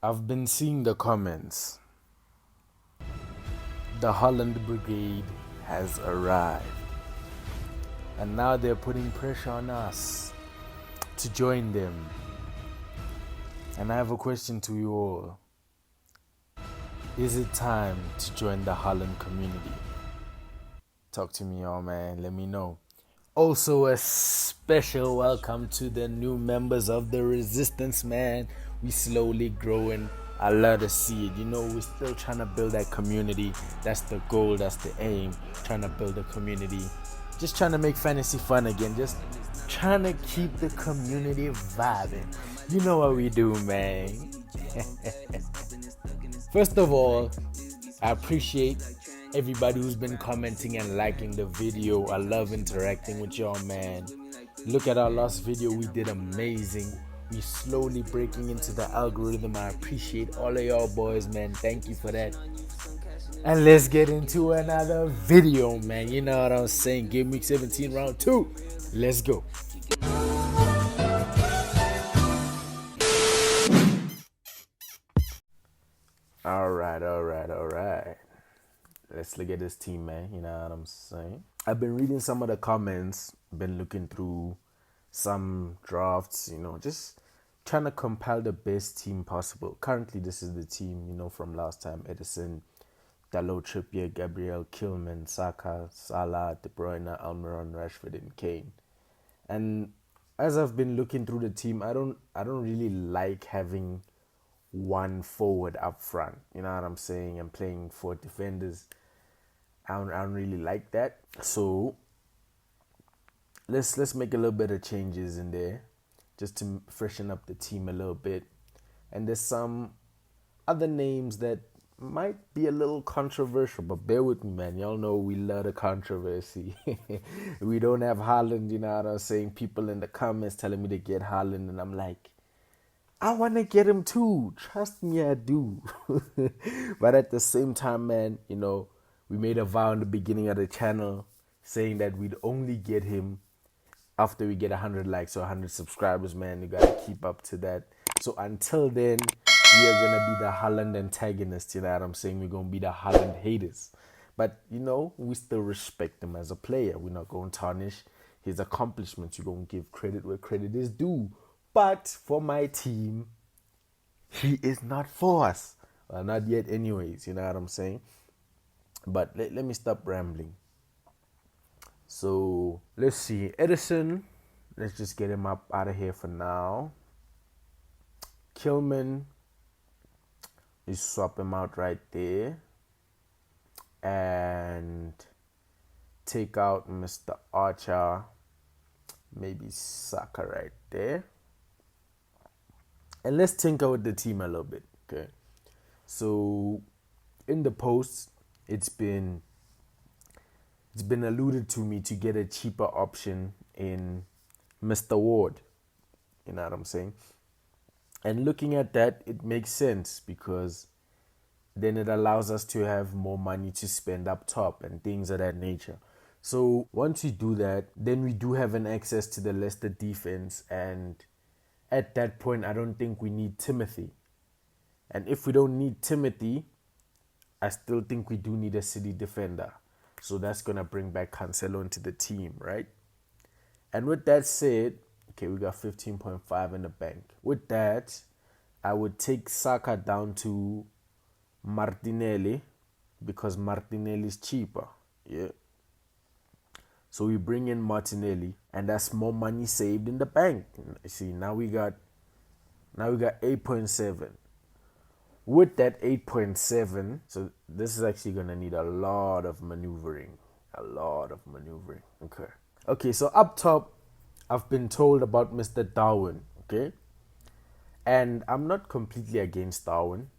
I've been seeing the comments. The Haaland Brigade has arrived. And now they're putting pressure on us to join them. And I have a question to you all. Is it time to join the Haaland community? Talk to me, y'all, man. Let me know. Also, a special welcome to the new members of the Resistance, man. We slowly growing. I love to see it. You know, we're still trying to build that community. That's the goal. That's the aim. Trying to build a community. Just trying to make fantasy fun again. Just trying to keep the community vibing. You know what we do, man. First of all, I appreciate everybody who's been commenting and liking the video. I love interacting with y'all, man. Look at our last video. We did amazing. We slowly breaking into the algorithm. I appreciate all of y'all boys, man. Thank you for that. And let's get into another video, man. You know what I'm saying? Gameweek 17 round 2. Let's go. All right. Let's look at this team, man. You know what I'm saying? I've been reading some of the comments, been looking through some drafts, you know, just trying to compile the best team possible. Currently, this is the team, you know, from last time. Edison, Dalot, Trippier, Gabriel, Kilman, Saka, Salah, De Bruyne, Almiron, Rashford, and Kane. And as I've been looking through the team, I don't really like having one forward up front. You know what I'm saying? I'm playing 4 defenders. I don't really like that. So let's make a little bit of changes in there just to freshen up the team a little bit. And there's some other names that might be a little controversial, but bear with me, man. Y'all know we love the controversy. We don't have Haaland, you know what I'm saying? People in the comments telling me to get Haaland, and I'm like, I want to get him too. Trust me, I do. But at the same time, man, you know, we made a vow in the beginning of the channel saying that we'd only get him after we get 100 likes or 100 subscribers, man. You got to keep up to that. So until then, we are going to be the Haaland antagonists, you know what I'm saying? We're going to be the Haaland haters. But, you know, we still respect him as a player. We're not going to tarnish his accomplishments. You're going to give credit where credit is due. But for my team, he is not for us. Well, not yet anyways, you know what I'm saying? But let me stop rambling. So, let's see. Edison, let's just get him up out of here for now. Kilman, you swap him out right there. And take out Mr. Archer. Maybe Saka right there. And let's tinker with the team a little bit, okay? So, in the posts, it's been alluded to me to get a cheaper option in Mr. Ward. You know what I'm saying? And looking at that, it makes sense because then it allows us to have more money to spend up top and things of that nature. So, once we do that, then we do have an access to the Leicester defense, and at that point, I don't think we need Timothy. And if we don't need Timothy, I still think we do need a City defender. So that's going to bring back Cancelo into the team, right? And with that said, okay, we got 15.5 in the bank. With that, I would take Saka down to Martinelli because Martinelli is cheaper. Yeah. So we bring in Martinelli, and that's more money saved in the bank. See, now we got 8.7. With that 8.7, so this is actually gonna need a lot of maneuvering. Okay, so up top, I've been told about Mr. Darwin. Okay, and I'm not completely against Darwin.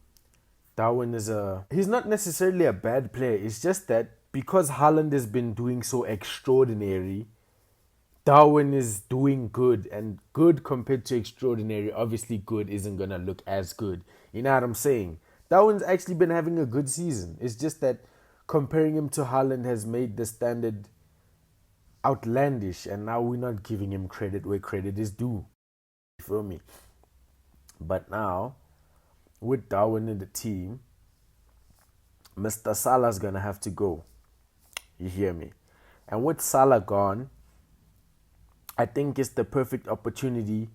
Darwin he's not necessarily a bad player. It's just that because Haaland has been doing so extraordinary, Darwin is doing good, and good compared to extraordinary, obviously good isn't going to look as good. You know what I'm saying? Darwin's actually been having a good season. It's just that comparing him to Haaland has made the standard outlandish, and now we're not giving him credit where credit is due. You feel me? But now, with Darwin in the team, Mr. Salah's gonna have to go. You hear me? And with Salah gone, I think it's the perfect opportunity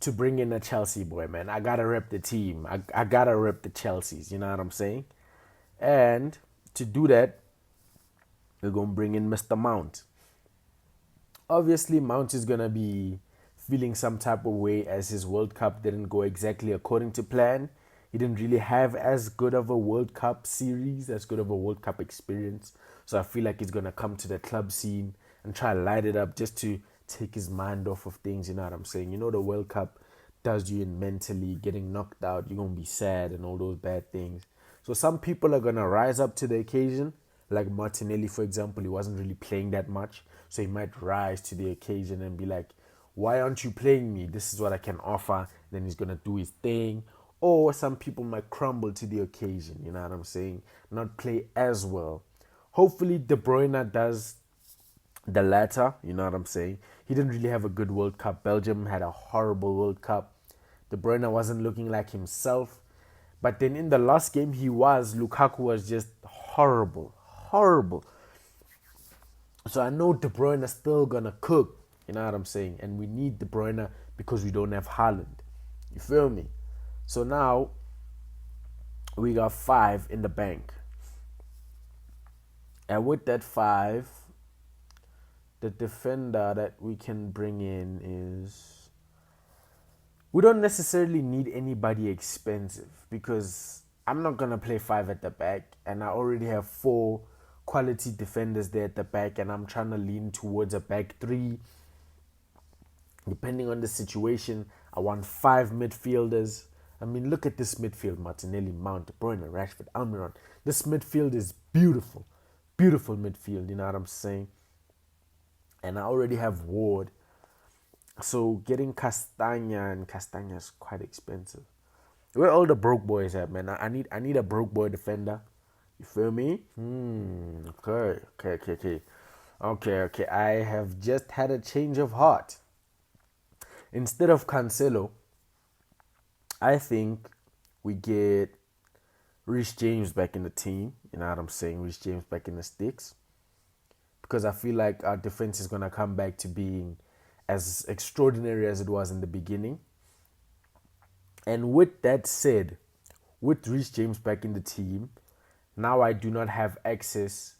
to bring in a Chelsea boy, man. I gotta rep the team. I gotta rep the Chelseas, you know what I'm saying? And to do that, we're gonna bring in Mr. Mount. Obviously, Mount is gonna be feeling some type of way as his World Cup didn't go exactly according to plan. He didn't really have as good of a World Cup series, as good of a World Cup experience. So I feel like he's gonna come to the club scene and try to light it up just to take his mind off of things, you know what I'm saying? You know the World Cup does you in mentally, getting knocked out, you're gonna be sad and all those bad things. So some people are gonna rise up to the occasion, like Martinelli, for example. He wasn't really playing that much, so he might rise to the occasion and be like, why aren't you playing me? This is what I can offer. Then he's gonna do his thing. Or some people might crumble to the occasion, you know what I'm saying? Not play as well. Hopefully De Bruyne does the latter, you know what I'm saying? He didn't really have a good World Cup. Belgium had a horrible World Cup. De Bruyne wasn't looking like himself. But then in the last game Lukaku was just horrible. Horrible. So I know De Bruyne is still gonna cook, you know what I'm saying? And we need De Bruyne because we don't have Haaland. You feel me? So now we got 5 in the bank. And with that 5, the defender that we can bring in is... We don't necessarily need anybody expensive because I'm not going to play 5 at the back. And I already have 4 quality defenders there at the back. And I'm trying to lean towards a back 3. Depending on the situation, I want 5 midfielders. I mean, look at this midfield. Martinelli, Mount, De Bruyne, Rashford, Almiron. This midfield is beautiful. Beautiful midfield, you know what I'm saying? And I already have Ward. So getting Castagna is quite expensive. Where all the broke boys at, man? I need a broke boy defender. You feel me? Okay. I have just had a change of heart. Instead of Cancelo, I think we get Reece James back in the team. You know what I'm saying? Reece James back in the sticks. Because I feel like our defense is going to come back to being as extraordinary as it was in the beginning. And with that said, with Reece James back in the team, now I do not have access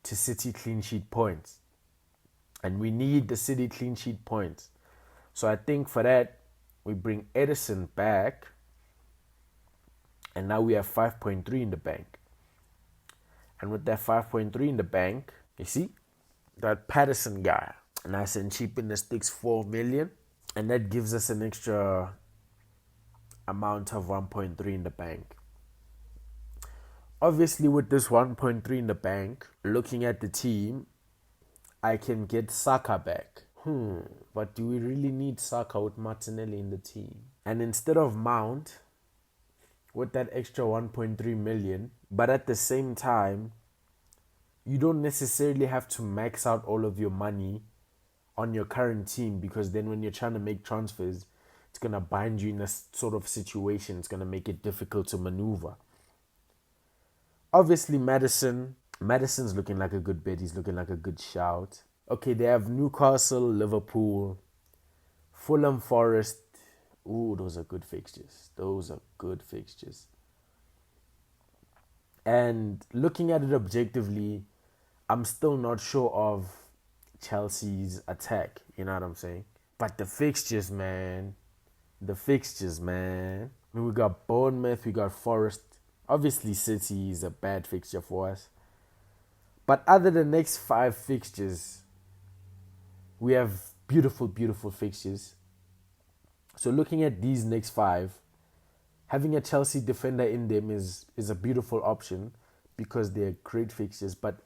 to City clean sheet points. And we need the City clean sheet points. So I think for that, we bring Edison back. And now we have 5.3 in the bank. And with that 5.3 in the bank, you see, that Patterson guy, nice and cheap in the sticks, 4 million. And that gives us an extra amount of 1.3 in the bank. Obviously, with this 1.3 in the bank, looking at the team, I can get Saka back. But do we really need Saka with Martinelli in the team? And instead of Mount, with that extra 1.3 million, but at the same time, you don't necessarily have to max out all of your money on your current team, because then when you're trying to make transfers, it's going to bind you in a sort of situation. It's going to make it difficult to maneuver. Obviously, Madison's looking like a good bet. He's looking like a good shout. Okay, they have Newcastle, Liverpool, Fulham, Forest. Ooh, those are good fixtures. And looking at it objectively, I'm still not sure of Chelsea's attack. You know what I'm saying? But the fixtures, man. I mean, we got Bournemouth, we got Forest. Obviously, City is a bad fixture for us. But other than the next 5 fixtures, we have beautiful, beautiful fixtures. So looking at these next 5, having a Chelsea defender in them is a beautiful option because they're great fixtures. But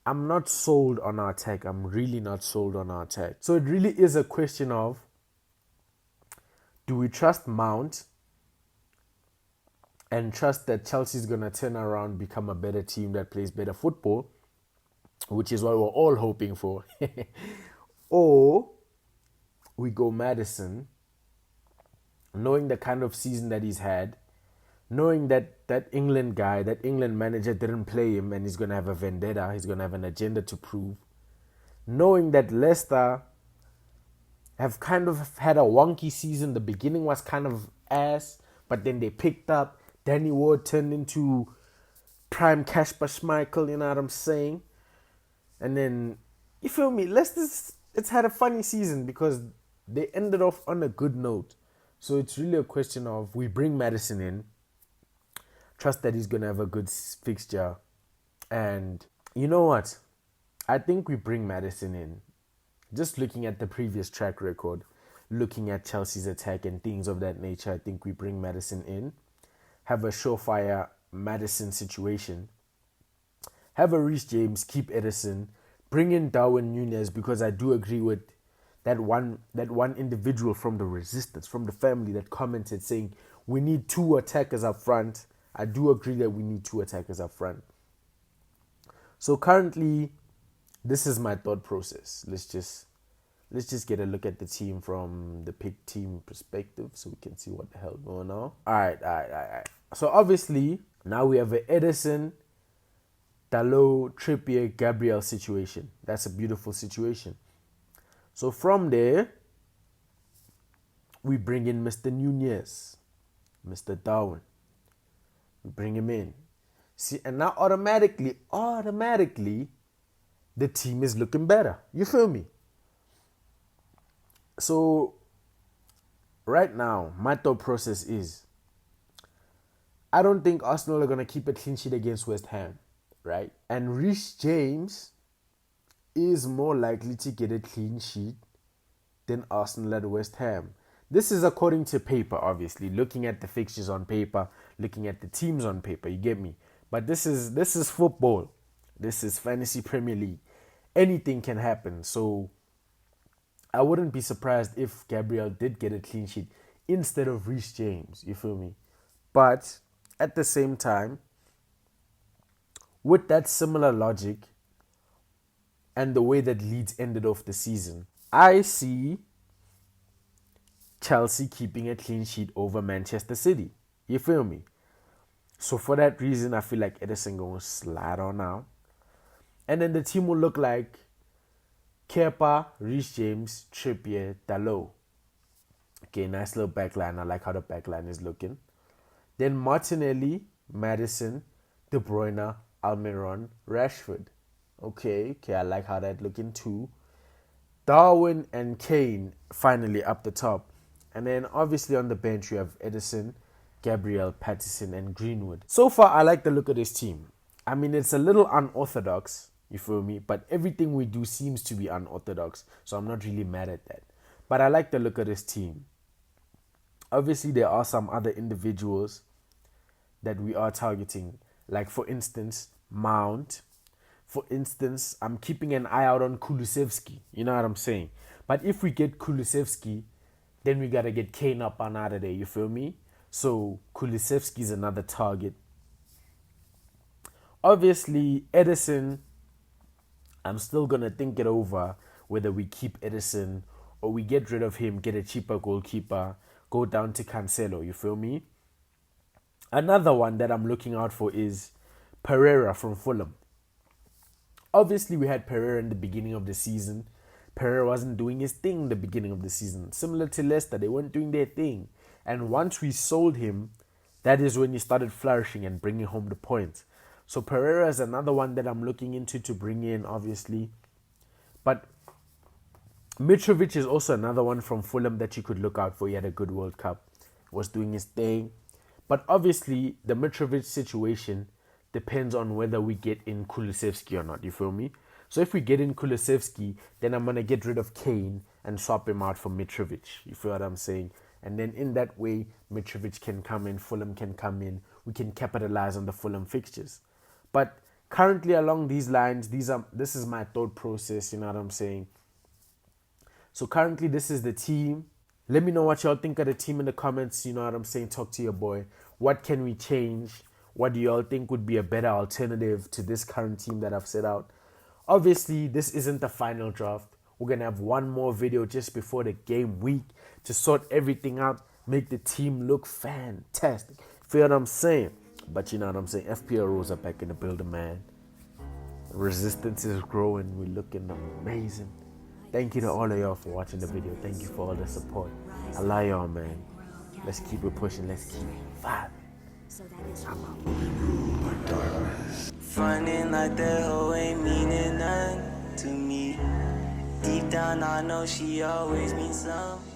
I'm not sold on our attack. I'm really not sold on our attack. So it really is a question of, do we trust Mount and trust that Chelsea's going to turn around, become a better team that plays better football, which is what we're all hoping for? Or we go Maddison, knowing the kind of season that he's had, knowing that that England guy, that England manager didn't play him and he's going to have a vendetta, he's going to have an agenda to prove, knowing that Leicester have kind of had a wonky season. The beginning was kind of ass, but then they picked up. Danny Ward turned into prime Kasper Schmeichel, you know what I'm saying? And then, you feel me? Leicester's, it's had a funny season because they ended off on a good note. So it's really a question of we bring Maddison in, trust that he's going to have a good fixture. And you know what? I think we bring Maddison in. Just looking at the previous track record, looking at Chelsea's attack and things of that nature, I think we bring Maddison in, have a surefire Maddison situation, have a Reece James, keep Edison, bring in Darwin Núñez, because I do agree with that one individual from the resistance, from the family, that commented saying we need 2 attackers up front. I do agree that we need 2 attackers up front. So currently, this is my thought process. Let's just get a look at the team from the pick team perspective so we can see what the hell going on. All right. So obviously, now we have an Edison, Dalot, Trippier, Gabriel situation. That's a beautiful situation. So from there, we bring in Mr. Núñez, Mr. Darwin. We bring him in. See, and now automatically, the team is looking better. You feel me? So, right now, my thought process is, I don't think Arsenal are going to keep a clean sheet against West Ham, right? And Reece James is more likely to get a clean sheet than Arsenal at West Ham. This is according to paper, obviously. Looking at the fixtures on paper, looking at the teams on paper, you get me? But this is football. This is Fantasy Premier League. Anything can happen. So I wouldn't be surprised if Gabriel did get a clean sheet instead of Reece James. You feel me? But at the same time, with that similar logic and the way that Leeds ended off the season, I see Chelsea keeping a clean sheet over Manchester City. You feel me? So for that reason, I feel like Edison going to slide on out. And then the team will look like Kepa, Reece James, Trippier, Dalot. Okay, nice little backline. I like how the backline is looking. Then Martinelli, Maddison, De Bruyne, Almiron, Rashford. Okay, I like how that looking too. Darwin and Kane finally up the top. And then obviously on the bench you have Edison, Gabriel, Patterson and Greenwood. So far I like the look of this team. I mean, it's a little unorthodox, you feel me? But everything we do seems to be unorthodox. So I'm not really mad at that. But I like the look of this team. Obviously there are some other individuals that we are targeting. Like for instance, Mount. For instance, I'm keeping an eye out on Kulusevski. You know what I'm saying? But if we get Kulusevski, then we got to get Kane up on out of there. You feel me? So Kulusevski is another target. Obviously, Edison, I'm still going to think it over whether we keep Edison or we get rid of him, get a cheaper goalkeeper, go down to Cancelo. You feel me? Another one that I'm looking out for is Pereira from Fulham. Obviously, we had Pereira in the beginning of the season. Pereira wasn't doing his thing in the beginning of the season. Similar to Leicester, they weren't doing their thing. And once we sold him, that is when he started flourishing and bringing home the points. So Pereira is another one that I'm looking into to bring in, obviously. But Mitrovic is also another one from Fulham that you could look out for. He had a good World Cup, was doing his thing. But obviously, the Mitrovic situation depends on whether we get in Kulusevski or not. You feel me? So if we get in Kulusevski, then I'm going to get rid of Kane and swap him out for Mitrovic. You feel what I'm saying? And then in that way, Mitrovic can come in, Fulham can come in. We can capitalize on the Fulham fixtures. But currently along these lines, this is my thought process. You know what I'm saying? So currently this is the team. Let me know what y'all think of the team in the comments. You know what I'm saying? Talk to your boy. What can we change? What do y'all think would be a better alternative to this current team that I've set out? Obviously, this isn't the final draft. We're going to have one more video just before the game week to sort everything out, make the team look fantastic. Feel what I'm saying? But you know what I'm saying? FPL rules are back in the building, man. Resistance is growing. We're looking amazing. Thank you to all of y'all for watching the video. Thank you for all the support. I love y'all, man. Let's keep it pushing. Let's keep it vibing. I'm out. Frontin' like that hoe ain't meaning nothing to me. Deep down I know she always means something.